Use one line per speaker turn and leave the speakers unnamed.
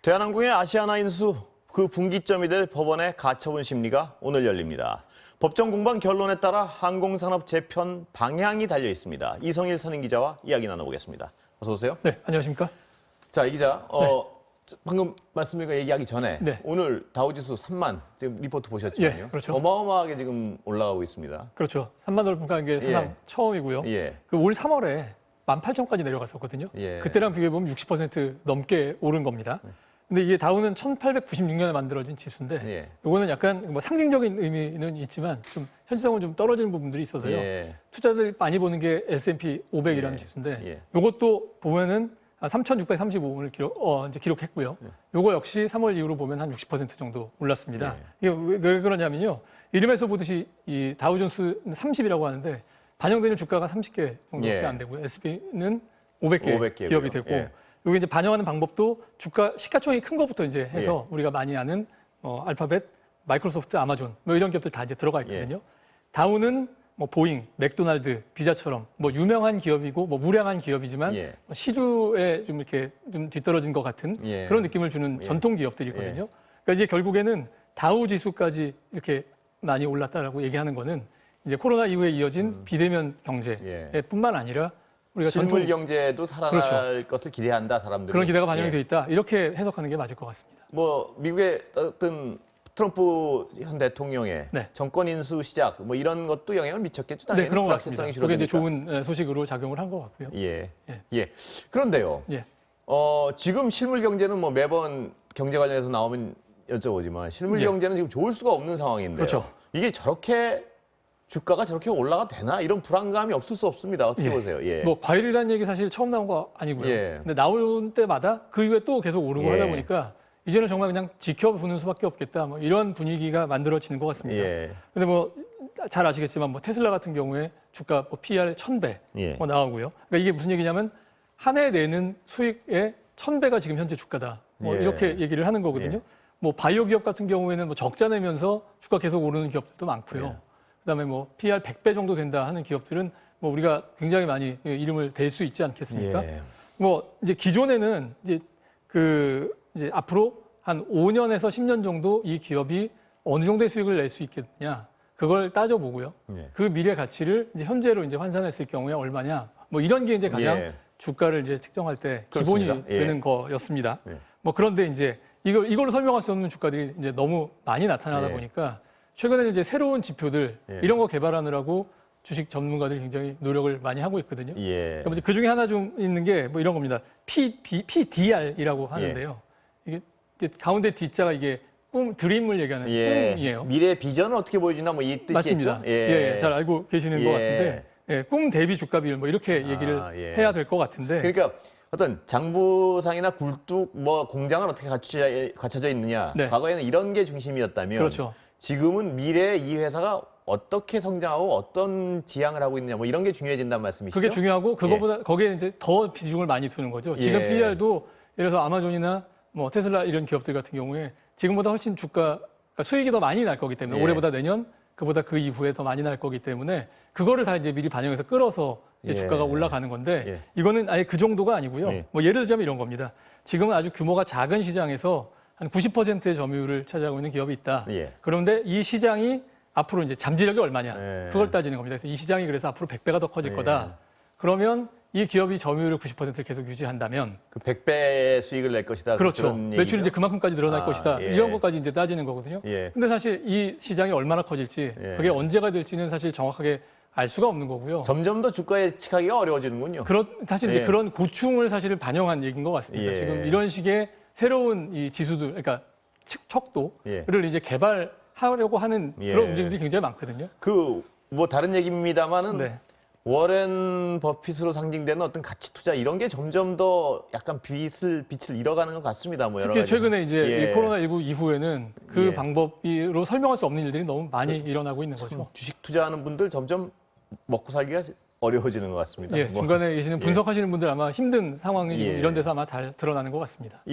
대한항공의 아시아나 인수 그 분기점이 될 법원의 가처분 심리가 오늘 열립니다. 법정 공방 결론에 따라 항공산업 재편 방향이 달려 있습니다. 이성일 선임기자와 이야기 나눠보겠습니다. 어서 오세요.
네, 안녕하십니까?
자, 이 기자, 방금 말씀드린 얘기하기 전에
네.
오늘 다우지수 3만 지금 리포트 보셨지만요.
예, 그렇죠.
어마어마하게 지금 올라가고 있습니다.
그렇죠. 3만 돌 분가한 게 사상
예.
처음이고요.
예.
그 올 3월에 18,000까지 내려갔었거든요.
예.
그때랑 비교해보면 60% 넘게 오른 겁니다. 근데 이게 다우는 1896년에 만들어진 지수인데
예.
요거는 약간 뭐 상징적인 의미는 있지만 좀 현실성은 좀 떨어지는 부분들이 있어서요.
예.
투자들 많이 보는 게 S&P 500이라는
예.
지수인데
예.
요것도 보면은 3,635을 이제 기록했고요. 요거 역시 3월 이후로 보면 한 60% 정도 올랐습니다. 이게 왜 그러냐면요. 이름에서 보듯이 이 다우존스 30이라고 하는데 반영되는 주가가 30개 정도밖에
예.
안 되고요. S&P는 500개
500개
기업이
고요.
되고
예.
여기 이제 반영하는 방법도 주가 시가총액이 큰 것부터 이제 해서 우리가 많이 아는 알파벳, 마이크로소프트, 아마존 뭐 이런 기업들 다 이제 들어가 있거든요. 다우는 뭐 보잉, 맥도날드, 비자처럼 뭐 유명한 기업이고 뭐 우량한 기업이지만
예.
시주에 좀 이렇게 좀 뒤떨어진 것 같은
예.
그런 느낌을 주는
예.
전통 기업들이거든요. 그러니까 이제 결국에는 다우 지수까지 이렇게 많이 올랐다라고 얘기하는 거는 이제 코로나 이후에 이어진 비대면 경제뿐만 아니라 우리가
실물 경제도 살아날
그렇죠.
것을 기대한다, 사람들이.
그런 기대가 반영이
예.
돼 있다. 이렇게 해석하는 게 맞을 것 같습니다.
뭐 미국의 어떤 트럼프 현 대통령의
네.
정권 인수 시작 뭐 이런 것도 영향을 미쳤겠죠. 당연히
네, 그런 것 같습니다.
불확실성이
그게 이제
줄어드니까.
좋은 소식으로 작용을 한 것 같고요.
예.
예.
예. 그런데요.
예.
지금 실물 경제는 뭐 매번 경제 관련해서 나오면 여쭤보지만 실물
예.
경제는 지금 좋을 수가 없는 상황인데요.
그렇죠.
이게 저렇게 주가가 저렇게 올라가 되나 이런 불안감이 없을 수 없습니다. 어떻게
예.
보세요? 예.
뭐 과일이라는 얘기 사실 처음 나온 거 아니고요.
예.
근데 나올 때마다 그 이후에 또 계속 오르고
예.
하다 보니까 이제는 정말 그냥 지켜보는 수밖에 없겠다. 뭐 이런 분위기가 만들어지는 것 같습니다.
예.
근데 뭐 잘 아시겠지만 뭐 테슬라 같은 경우에 주가 뭐 PER 1000배
예.
뭐 나오고요. 그러니까 이게 무슨 얘기냐면 한 해 내는 수익의 1000배가 지금 현재 주가다. 뭐
예.
이렇게 얘기를 하는 거거든요.
예.
뭐 바이오 기업 같은 경우에는 뭐 적자 내면서 주가 계속 오르는 기업들도 많고요.
예.
그다음에 뭐 PER 100배 정도 된다 하는 기업들은 뭐 우리가 굉장히 많이 이름을 댈 수 있지 않겠습니까?
예.
뭐 이제 기존에는 이제 앞으로 한 5년에서 10년 정도 이 기업이 어느 정도의 수익을 낼 수 있겠느냐 그걸 따져보고요.
예.
그 미래 가치를 이제 현재로 이제 환산했을 경우에 얼마냐 뭐 이런 게 이제 가장
예.
주가를 이제 측정할 때
그렇습니다.
기본이
예.
되는 거였습니다.
예.
뭐 그런데 이제 이걸로 설명할 수 없는 주가들이 이제 너무 많이 나타나다
예.
보니까 최근에 이제 새로운 지표들
예.
이런 거 개발하느라고 주식 전문가들이 굉장히 노력을 많이 하고 있거든요.
예.
그 중에 하나 좀 있는 게 뭐 이런 겁니다. PDR이라고 하는데요. 이게 이제 가운데 D자가 이게 드림을 얘기하는 꿈이에요.
미래 비전은 어떻게 보여주나 뭐 이 뜻이겠죠?
맞습니다. 예, 잘 알고 계시는 것
예.
같은데 꿈 대비 주가 비율 뭐 이렇게 얘기를
예.
해야 될 것 같은데
그러니까 어떤 장부상이나 굴뚝 뭐 공장은 어떻게 갖춰져 있느냐.
네.
과거에는 이런 게 중심이었다면
그렇죠.
지금은 미래에 이 회사가 어떻게 성장하고 어떤 지향을 하고 있느냐 뭐 이런 게 중요해진다는 말씀이시죠?
그게 중요하고 그거보다 거기에 이제 더 비중을 많이 두는 거죠. 지금
예.
PER도 예를 들어서 아마존이나 뭐 테슬라 이런 기업들 같은 경우에 지금보다 훨씬 그러니까 수익이 더 많이 날 거기 때문에
예.
올해보다 내년 그보다 그 이후에 더 많이 날 거기 때문에 그거를 다 이제 미리 반영해서 끌어서 이제
예.
주가가 올라가는 건데
예.
이거는 아예 그 정도가 아니고요.
예.
뭐 예를 들자면 이런 겁니다. 지금은 아주 규모가 작은 시장에서 한 90%의 점유율을 차지하고 있는 기업이 있다.
예.
그런데 이 시장이 앞으로 이제 잠재력이 얼마냐
예.
그걸 따지는 겁니다. 그래서 이 시장이 그래서 앞으로 100배가 더 커질
예.
거다. 그러면 이 기업이 점유율을 90%를 계속 유지한다면
그 100배의 수익을 낼 것이다.
그렇죠.
그런
매출이
얘기죠?
이제 그만큼까지 늘어날 것이다.
예.
이런 것까지 이제 따지는 거거든요.
예.
근데 사실 이 시장이 얼마나 커질지
예.
그게 언제가 될지는 사실 정확하게 알 수가 없는 거고요.
점점 더 주가 예측하기가 어려워지는군요.
사실 이제
예.
그런 고충을 사실 반영한 얘기인 것 같습니다.
예.
지금 이런 식의 새로운 이 지수들, 그러니까 척도를
예.
이제 개발하려고 하는
예.
그런 움직임들이 굉장히 많거든요.
뭐 다른 얘기입니다만은
네.
워렌 버핏으로 상징되는 어떤 가치 투자 이런 게 점점 더 약간 빛을 잃어가는 것 같습니다. 뭐 여러
특히
가지.
최근에 이제
예.
이 코로나19 이후에는 그
예.
방법으로 설명할 수 없는 일들이 너무 많이 일어나고 있는 거죠.
주식 투자하는 분들 점점 먹고 살기가 어려워지는 것 같습니다.
예,
뭐.
중간에 계시는 분석하시는 분들 아마 힘든 상황이 지금
예.
이런 데서 아마 잘 드러나는 것 같습니다.
예.